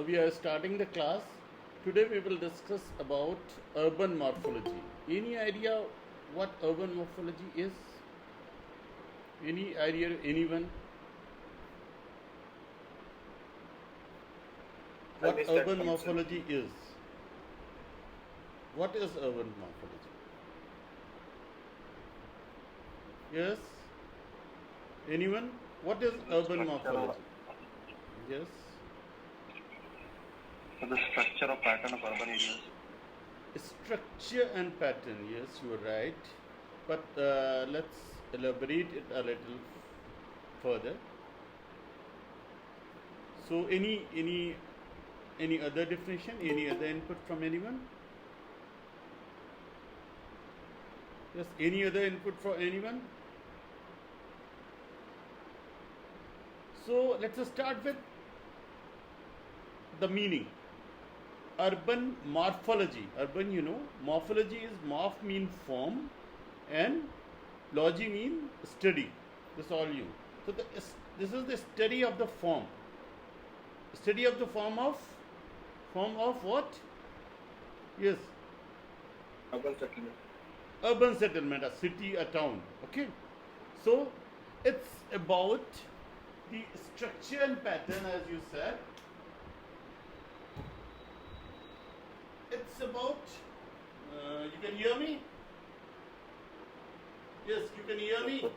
We are starting the class. Today we will discuss about urban morphology. Any idea what urban morphology is? Any idea, anyone? I What missed that urban concept. morphology is? What is urban morphology? Yes? Anyone? What is The urban structure of morphology? Yes? the structure or pattern of urban areas. Structure and pattern, yes, you are right. But let's elaborate it a little further. So, any other definition? Any other input from anyone? Yes, any other input for anyone? So, let's start with the meaning. Urban morphology. Urban, morphology is morph mean form and logy mean study. This all you. So this is the study of the form. Study of the form of what? Yes, Urban settlement. urban settlement, a city, a town. Okay. So it's about the structure and pattern, as you said. It's about, you can hear me? Yes, you can hear me.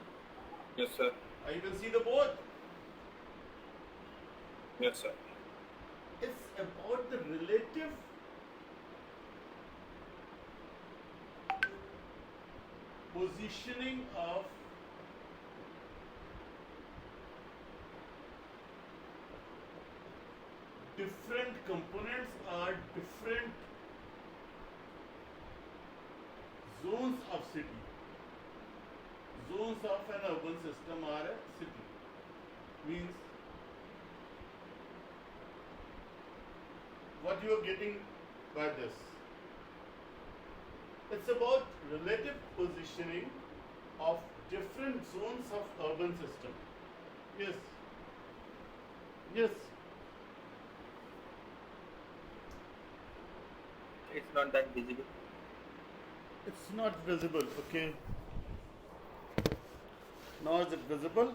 Yes, sir. You can see the board. Yes, sir. It's about the relative positioning of different components or different zones of city. Zones of an urban system or a city. Means what you are getting by this. It's about relative positioning of different zones of urban system. Yes. Yes. It's not that visible. It's not visible, okay. Now is it visible?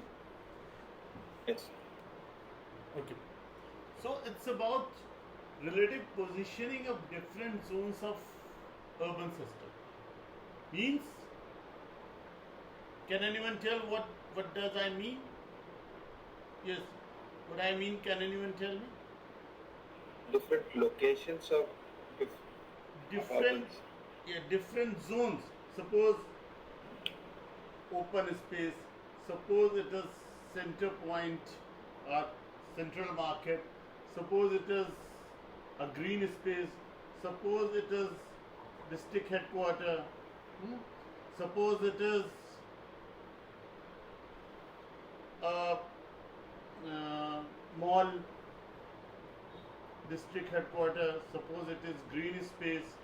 Yes. Okay. So it's about relative positioning of different zones of urban system. Means, can anyone tell what does I mean? Yes. What I mean, can anyone tell me? Different locations of Different, different zones. Suppose open space. Suppose it is center point or central market. Suppose it is a green space. Suppose it is district headquarter. Suppose it is a mall, district headquarter. Suppose it is green space.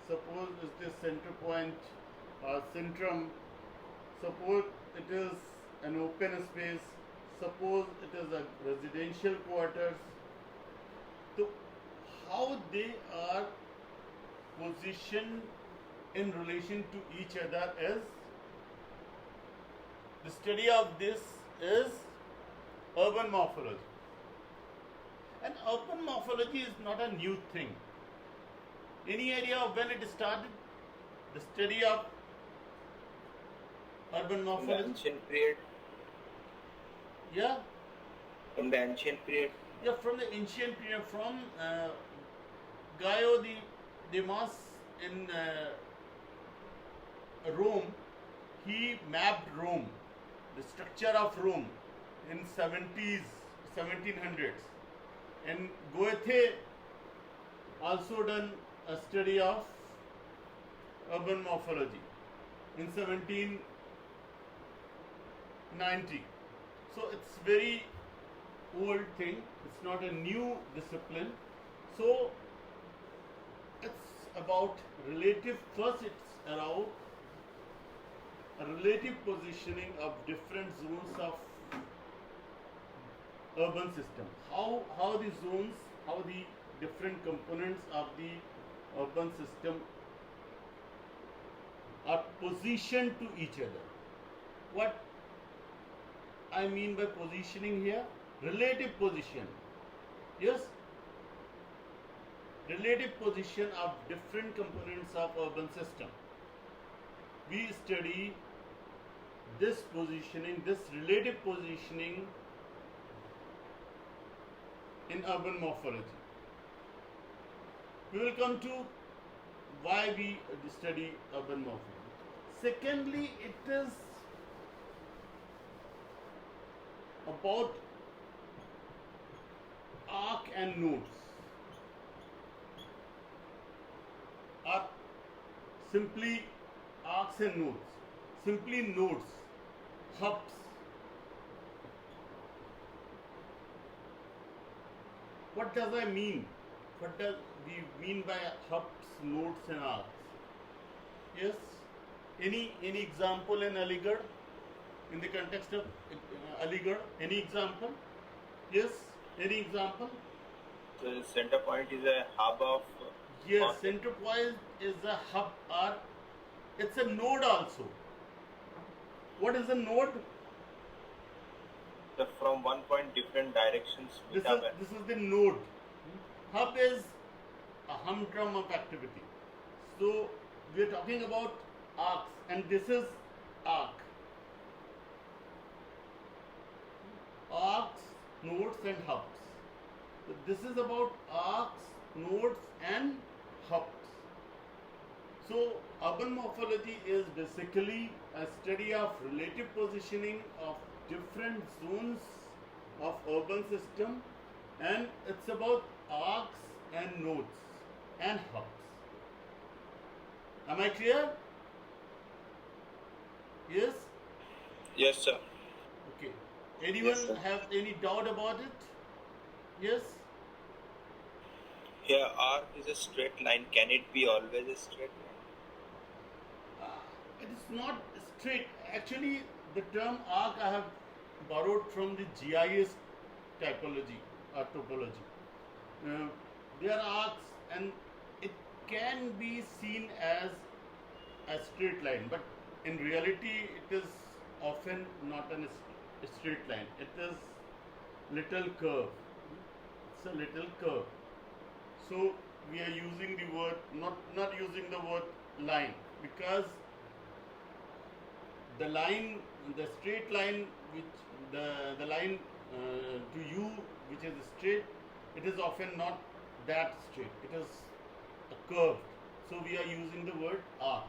Suppose it is center point or centrum. Suppose it is an open space. Suppose it is a residential quarters. So how they are positioned in relation to each other is the study of this is urban morphology. And urban morphology is not a new thing. Any idea of when it started? The study of urban in the morphology? ancient period. Yeah? From the ancient period. Yeah, from the ancient period, from Gaio de Demas in Rome. He mapped Rome, the structure of Rome in 1700s. And Goethe also done a study of urban morphology in 1790. So it's very old thing. It's not a new discipline. So it's about relative. First, it's around a relative positioning of different zones of urban system. How the zones how the different components of the urban system are positioned to each other. What I mean by positioning here, relative position. Yes, relative position of different components of urban system. We study this positioning, this relative positioning in urban morphology. We will come to why we study urban morphology. Secondly, it is about arc and nodes, or simply arcs and nodes, simply nodes, hubs. What does I mean? What does we mean by hubs, nodes, and arcs? Yes. Any example in Aligarh? In the context of Aligarh, any example? Yes. Any example? The center point is a hub of. Yes. Center point is a hub, or it's a node also. What is a node? From one point, different directions. This is the node. Hub is a humdrum of activity. So we are talking about arcs, and this is arc. Arcs, nodes, and hubs. So this is about arcs, nodes, and hubs. So urban morphology is basically a study of relative positioning of different zones of urban system, and it's about arcs and nodes and hubs. Am I clear? Yes? Yes, sir. Okay. Anyone Yes, sir. have any doubt about it? Yes? Here, arc is a straight line. Can it be always a straight line? It is not straight. Actually, the term arc I have borrowed from the GIS typology or topology. There are arcs, and it can be seen as a straight line, but in reality, it is often not a straight line. It is little curve. It's a little curve. So we are using the word, not using the word line, because the line, the straight line, which the line to you, which is straight, it is often not that straight. It is a curve. So we are using the word arc.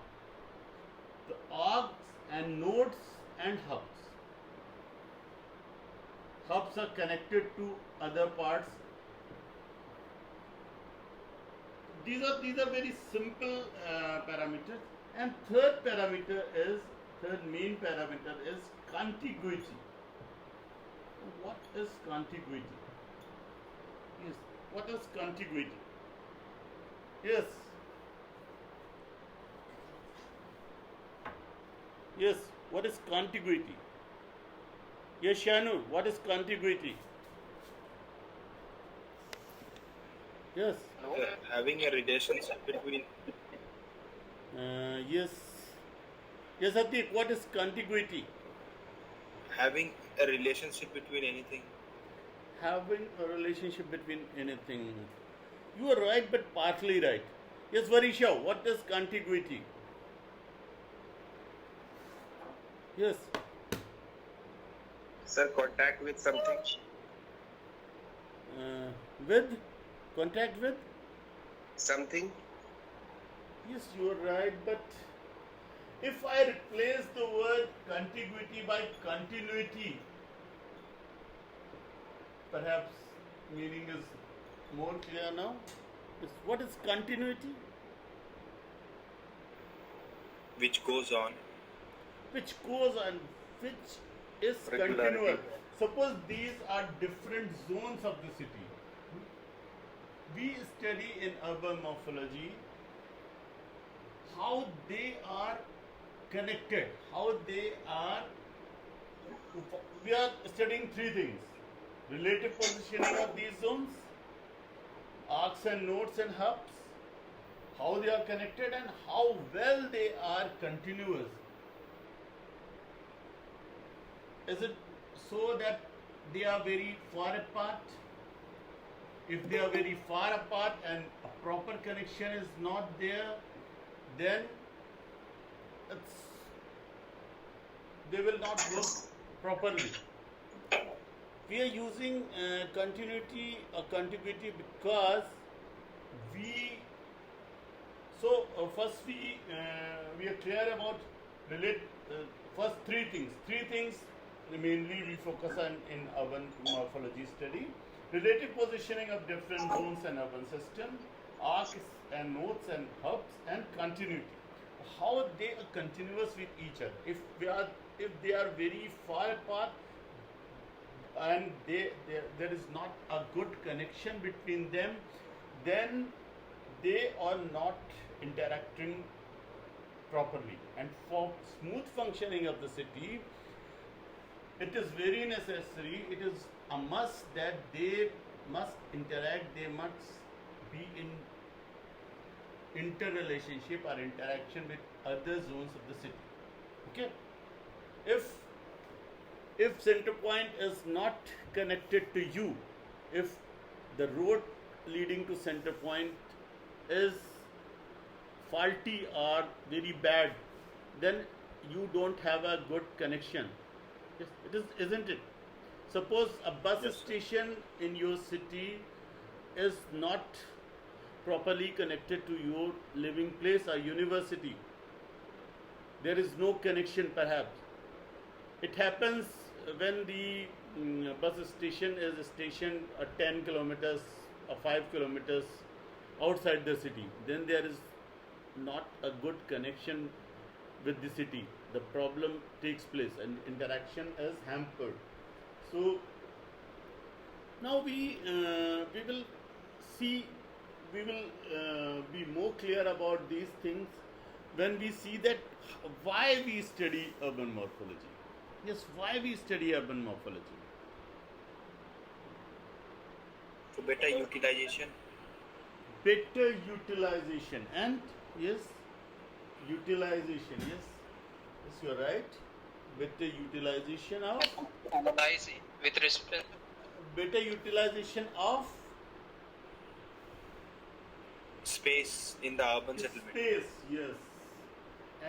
The arcs and nodes and hubs. Hubs are connected to other parts. These are very simple parameters. And third main parameter is contiguity. What is contiguity? Yes. What is contiguity? Yes. Yes. What is contiguity? Yes, Shanu. What is contiguity? Yes. Having a relationship between. Yes. Yes, Atik. What is contiguity? Having a relationship between anything. Having a relationship between anything. You are right, but partly right. Yes, Varisha, what is contiguity? Yes. Sir, contact with something. With? Contact with? Something. Yes, you are right, but if I replace the word contiguity by continuity, perhaps meaning is more clear now. Yes, what is continuity? Which goes on. Which goes on, which is Regularity. continual. Suppose these are different zones of the city. We study in urban morphology how they are connected, how they are. We are studying three things: relative positioning of these zones, arcs and nodes and hubs, how they are connected and how well they are continuous. Is it so that they are very far apart? If they are very far apart and a proper connection is not there, then it's, they will not work properly. We are using continuity or contiguity because we. So first we are clear about first three things. Three things mainly we focus on in urban morphology study: relative positioning of different zones and urban system, arcs and nodes and hubs, and continuity. How they are continuous with each other. If they are very far apart and there is not a good connection between them, then they are not interacting properly. And for smooth functioning of the city, it is very necessary, it is a must that they must interact, they must be in interrelationship or interaction with other zones of the city. Okay? If center point is not connected to you, if the road leading to center point is faulty or very bad, then you don't have a good connection. Yes, it is, isn't it? Suppose a bus station in your city is not properly connected to your living place or university. There is no connection perhaps. It happens when the bus station is stationed 10 kilometers or 5 kilometers outside the city. Then there is not a good connection with the city. The problem takes place and interaction is hampered. So now we will see, we will be more clear about these things when we see that why we study urban morphology. Yes, why we study urban morphology? For better utilization. Better utilization and yes, utilization. Yes, you are right. Better utilization of. Analyze with respect. Better utilization of Space in the urban settlement. space, yes,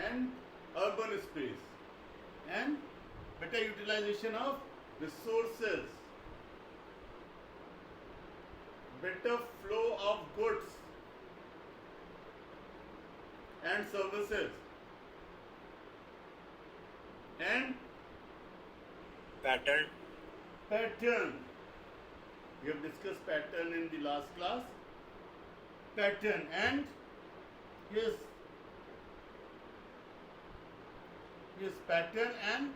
and urban space, and better utilization of resources, better flow of goods and services, and Pattern. pattern. We have discussed pattern in the last class. Pattern and yes, pattern and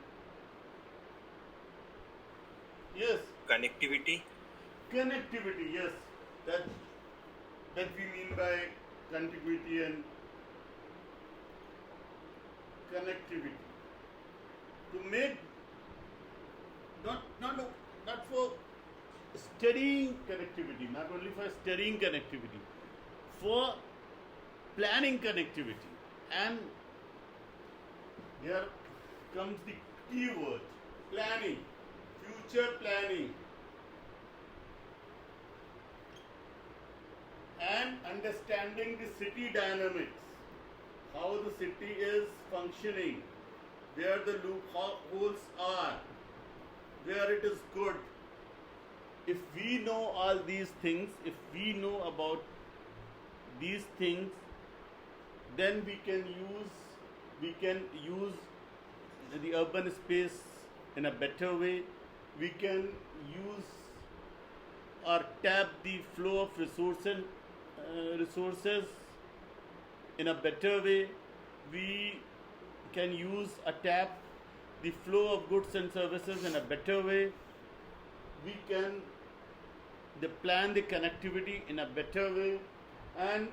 yes, Connectivity. connectivity. Yes, that we mean by contiguity and connectivity. To make not for studying connectivity, not only for studying connectivity, for planning connectivity. And here comes the key word: planning, future planning, and understanding the city dynamics, how the city is functioning, where the loopholes are, where it is good. If we know all these things, if we know about these things, then we can use the urban space in a better way. We can use or tap the flow of resources in a better way. We can use or tap the flow of goods and services in a better way. We can plan the connectivity in a better way, and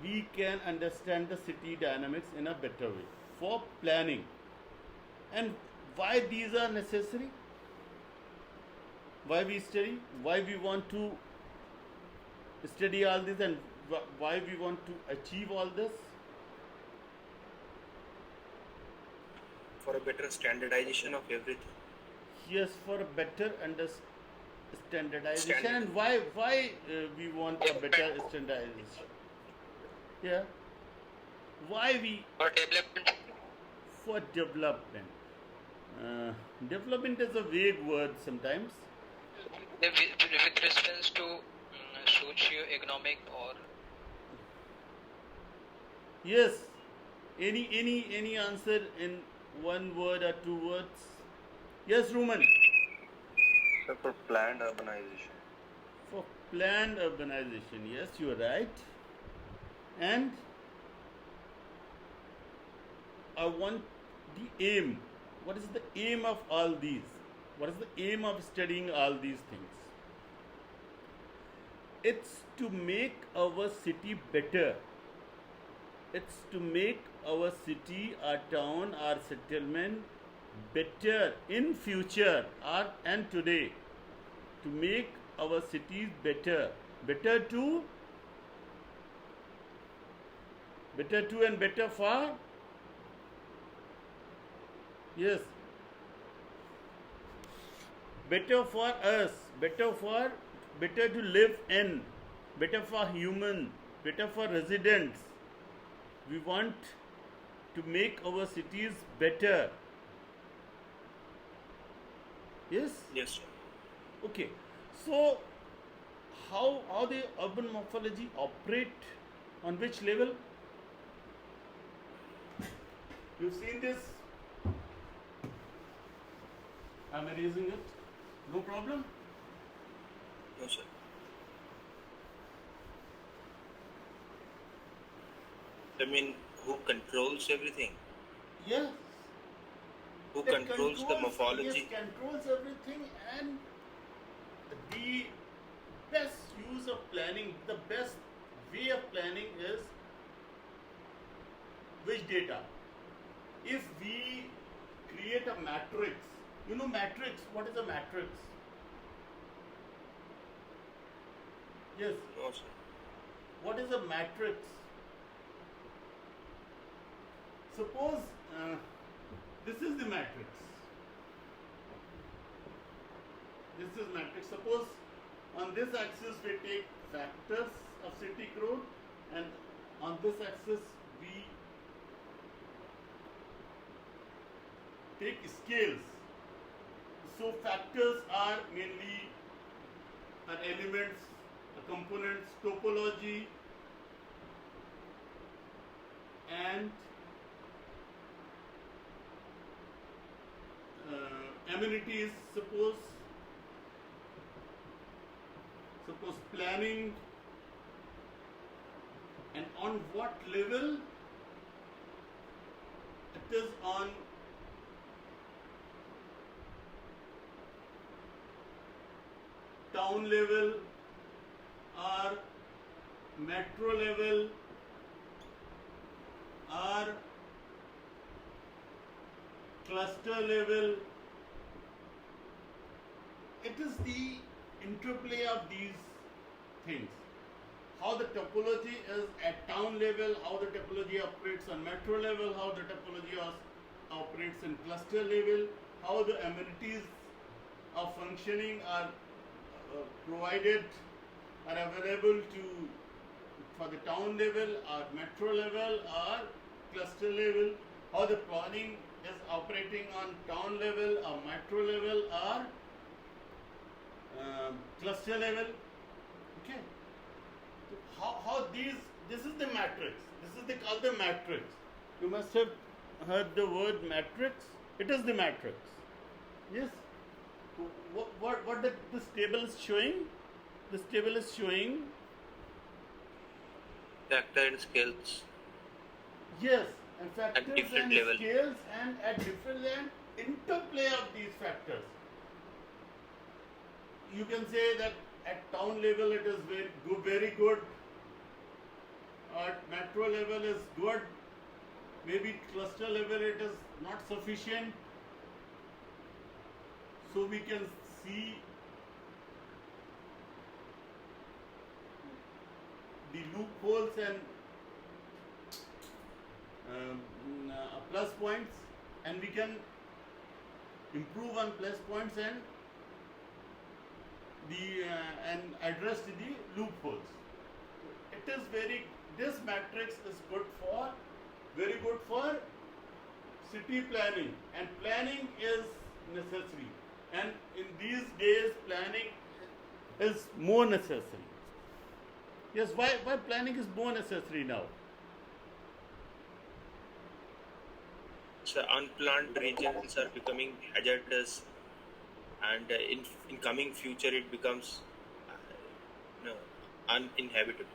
we can understand the city dynamics in a better way for planning. And why these are necessary? Why we study? Why we want to study all this and why we want to achieve all this? For a better standardization of everything. Yes, for a better standardization. Standard. And why we want a better standardization? Yeah. Why we For development, for development? Development is a vague word sometimes. with reference to socio-economic or Yes. Any answer in one word or two words? Yes, Ruman. So for planned urbanization. For planned urbanization, yes, you are right. And I want the aim. What is the aim of all these? What is the aim of studying all these things? It's to make our city better. It's to make our city, our town, our settlement better in future and today. To make our cities better. Better to and better for. Yes. Better for us, better to live in, better for human, better for residents. We want to make our cities better. Yes? Yes, sir. Okay. So how the urban morphology operate, on which level? You've seen this? I'm erasing it. No problem? No, sir. I mean, who controls everything? Yes. Who That controls the morphology? Yes, controls everything, and the best use of planning, the best way of planning is which data. If we create a matrix, you know matrix, what is a matrix? Yes, No, sir. what is a matrix? Suppose this is the matrix. This is matrix. Suppose on this axis we take factors of city growth, and on this axis we take scales. So factors are mainly elements, components, topology, and amenities. Suppose planning, and on what level it is on town level or metro level or cluster level. It is the interplay of these things. How the topology is at town level, how the topology operates on metro level, how the topology operates in cluster level, how the amenities of functioning are provided, are available for the town level or metro level or cluster level, how the planning is operating on town level or metro level or cluster level. Okay. So how this is the matrix. This is called the matrix. You must have heard the word matrix. It is the matrix. Yes. What this table is showing? This table is showing. Factor and scales. Yes, and factors different and level. scales, and at different and interplay of these factors. You can say that at town level it is very good. At metro level is good. Maybe cluster level it is not sufficient. So we can see the loopholes and plus points, and we can improve on plus points and and address the loopholes. It is this matrix is very good for city planning, and planning is necessary, and in these days planning is more necessary. Yes, why planning is more necessary now? So unplanned regions are becoming hazardous, and in coming future it becomes uninhabitable.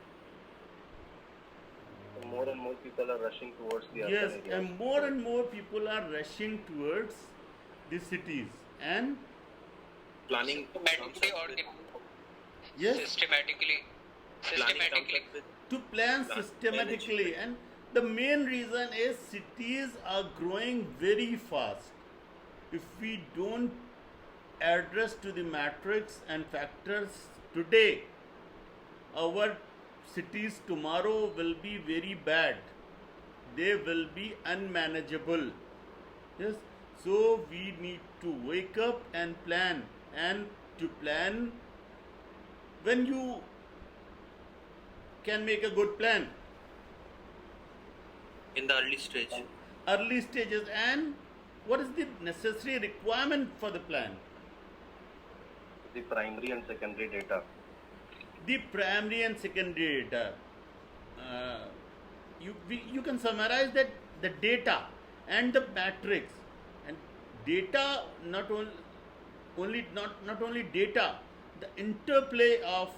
More and more people are rushing towards the urban Yes, areas. and more people are rushing towards the cities, and Planning systematically or yes, systematically. planning comes up with to plan Plan- systematically, and the main reason is cities are growing very fast. If we don't address to the matrix and factors today, our cities tomorrow will be very bad. They will be unmanageable. Yes, so we need to wake up and plan, and to plan, when you can make a good plan, in the early stage. early stages, and what is the necessary requirement for the plan? The primary and secondary data. The primary and secondary data. You can summarize that the data and the matrix, and data not only data, the interplay of